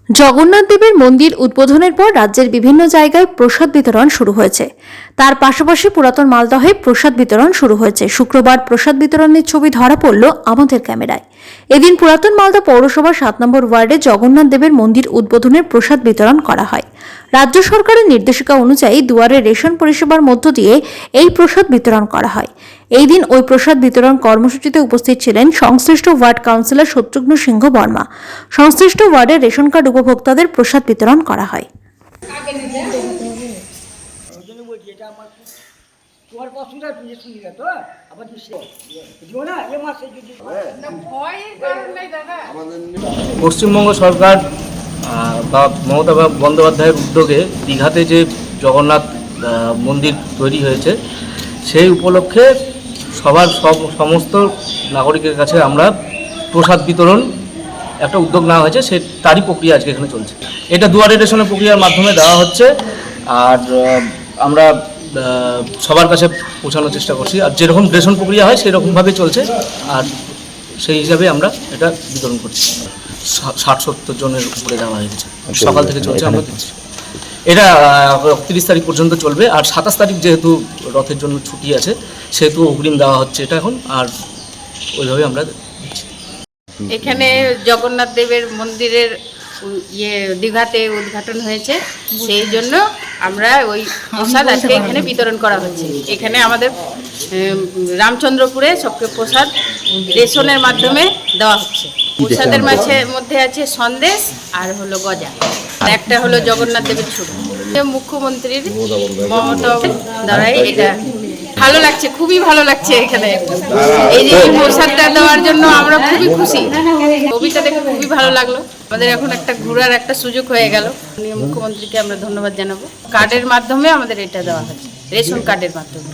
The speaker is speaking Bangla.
জগন্নাথ দেবের মন্দির উদ্বোধনের পর রাজ্যের বিভিন্ন জায়গায় প্রসাদ বিতরণ শুরু হয়েছে। তার পাশাপাশি পুরাতন মালদহে প্রসাদ বিতরণ শুরু হয়েছে। শুক্রবার প্রসাদ বিতরণের ছবি ধরা পড়ল আমাদের ক্যামেরায়। এদিন পুরাতন মালদা পৌরসভার 7 নম্বর ওয়ার্ডে জগন্নাথ দেবের মন্দির উদ্বোধনের প্রসাদ বিতরণ করা হয়। রাজ্য সরকারের নির্দেশিকা অনুযায়ী দুয়ারে রেশন পরিষেবার মধ্য দিয়ে এই প্রসাদ বিতরণ করা হয়। এই দিন ওই প্রসাদ বিতরণ কর্মসূচিতে উপস্থিত ছিলেন সংশ্লিষ্ট ওয়ার্ড কাউন্সিলর শত্রুঘ্ন সিংহ বর্মা। সংশ্লিষ্ট ওয়ার্ডের রেশন কার্ড উপভোক্তাদের প্রসাদ বিতরণ করা হয়। পশ্চিমবঙ্গ সরকার বা মমতা বন্দ্যোপাধ্যায়ের উদ্যোগে দীঘাতে যে জগন্নাথ মন্দির তৈরি হয়েছে সেই উপলক্ষে সমস্ত নাগরিকের কাছে আমরা প্রসাদ বিতরণ একটা উদ্যোগ নেওয়া হয়েছে, তারই প্রক্রিয়া আজকে এখানে চলছে। এটা দুয়ারে রেশনের প্রক্রিয়ার মাধ্যমে দেওয়া হচ্ছে, আর আমরা সবার কাছে পৌঁছানোর চেষ্টা করছি। আর যেরকম রেশন প্রক্রিয়া হয় সেরকমভাবে চলছে, আর সেই হিসাবে আমরা এটা বিতরণ করছি। 60-70 জনের উপরে দেওয়া হয়েছে, সকাল থেকে চলছে। আমরা দিচ্ছি এটা 30 তারিখ পর্যন্ত চলবে, আর 27 তারিখ যেহেতু রথের জন্য ছুটি আছে সেহেতু অগ্রিম দেওয়া হচ্ছে এটা এখন, আর ওইভাবে আমরা দিচ্ছি। এখানে জগন্নাথ দেবের মন্দিরের দীঘাতে উদ্ঘাটন হয়েছে, সেই জন্য আমরা ওই প্রসাদ আজকে এখানে বিতরণ করা হচ্ছে। এখানে আমাদের রামচন্দ্রপুরে সবকে প্রসাদ রেশনের মাধ্যমে দেওয়া হচ্ছে। প্রসাদের মধ্যে আছে সন্দেশ আর হলো গজা, আর একটা হলো জগন্নাথ দেবের ছবি। মুখ্যমন্ত্রীর মমতা দ্বারাই এটা ভালো লাগছে, খুবই ভালো লাগছে। এখানে এই যে প্রসাদটা দেওয়ার জন্য আমরা খুবই খুশি। ছবিটা দেখে খুবই ভালো লাগলো। আমাদের এখন একটা ঘোরার একটা সুযোগ হয়ে গেল। মুখ্যমন্ত্রীকে আমরা ধন্যবাদ জানাবো। কার্ডের মাধ্যমে আমাদের এটা দেওয়া হচ্ছে, রেশন কার্ডের মাধ্যমে।